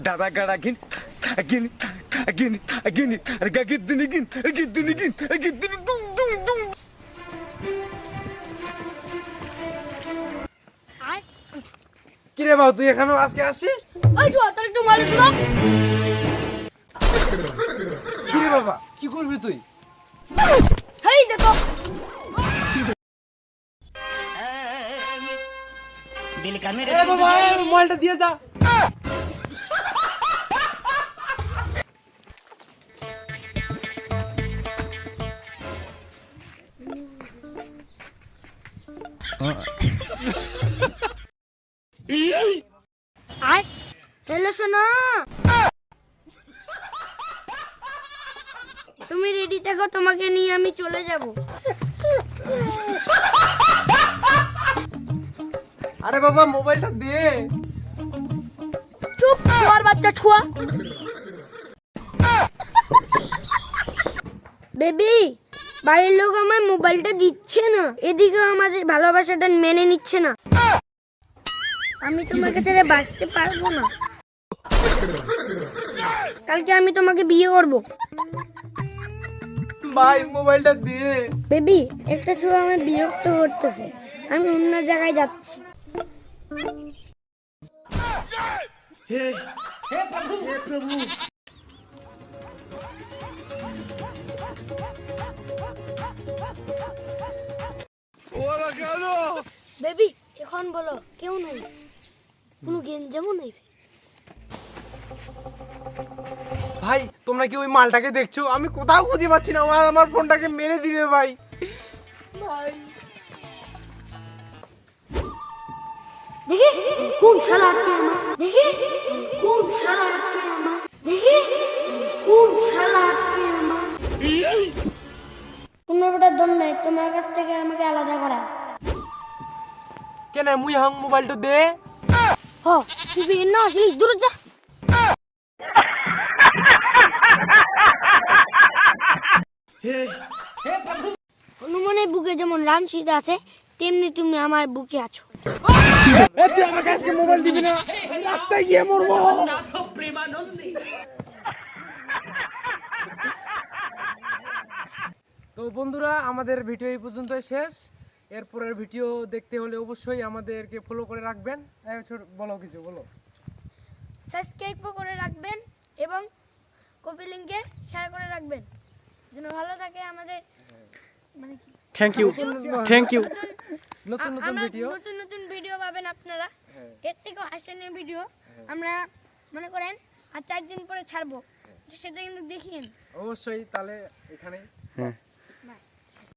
দাদা গাড়া গিন গিন গিন গিন আর গিদ্দিনি গিন গিদ্দিনি গিন গিদ্দিনি ডুম ডুম ডুম। কি রে বাবু, তুই এখানে আজকে আসিস? ওই তো তোর একটু মারে দিল। কি রে বাবা, কি করবি তুই? হেই দেখো এ বাবা, মোবাইলটা দিয়ে যা। আয় হ্যালো সোনা, তুমি রেডি থাকো, তোমাকে নিয়ে আমি চলে যাব। আরে বাবা, মোবাইলটা দে। চুপ, ছোয়ার বাচ্চা ছোয়া। বেবি, বাড়ির লোক আমার মোবাইলটা দিচ্ছে না, এদিকে আমাদের ভালোবাসাটা মেনে নিচ্ছে না। আমি তোমাকে ছেড়ে বাঁচতে পারবো না। কালকে আমি তোমাকে বিয়ে করব। ভাই, মোবাইলটা দে। বেবি, একটা ছোঁয়া আমি বিরক্ত করতেছে, আমি অন্য জায়গায় যাচ্ছি। বেবি, এখন বলো কেউ নাই, কোনো গেঞ্জামও নেই। ভাই, তোমরা কি ওই মালটাকে দেখছো? আমি কোথাও খুঁজে পাচ্ছি না, আমার ফোনটাকে মেরে দিবে ভাই। ভাই, দেখি কোন শালা আছে আমার, দেখি কোন শালা আছে আমার, দেখি কোন শালা আছে আমার। 15টার দম নাই তোমার কাছ থেকে আমাকে আলাদা করা। কেন মুই হাং মোবাইলটা দে। হ, তুই না আসলে দূর যা। হনুমানের বুকে যেমন রাম সীতা আছে, তেমনি তুমি আমার বুকে আছো। তুই আমার কাছে মোবাইল দিবি না, রাস্তায় গিয়ে মরবো। তো বন্ধুরা, আমাদের ভিডিও এই পর্যন্তই শেষ। এরপরের ভিডিও দেখতে হলে অবশ্যই আমাদেরকে ফলো করে রাখবেন। বলো, কিছু বলো। সাবস্ক্রাইব করে রাখবেন এবং কপি লিংকে শেয়ার করে রাখবেন, যেন ভালো থাকে আমাদের। মানে থ্যাংক ইউ থ্যাংক ইউ। নতুন নতুন ভিডিও, নতুন নতুন ভিডিও পাবেন আপনারা। এর থেকেও হাসির ভিডিও আমরা মনে করেন আর 4 দিন পরে ছাড়বো, সেটা কিন্তু দেখিয়েন অবশ্যই। তাহলে এখানে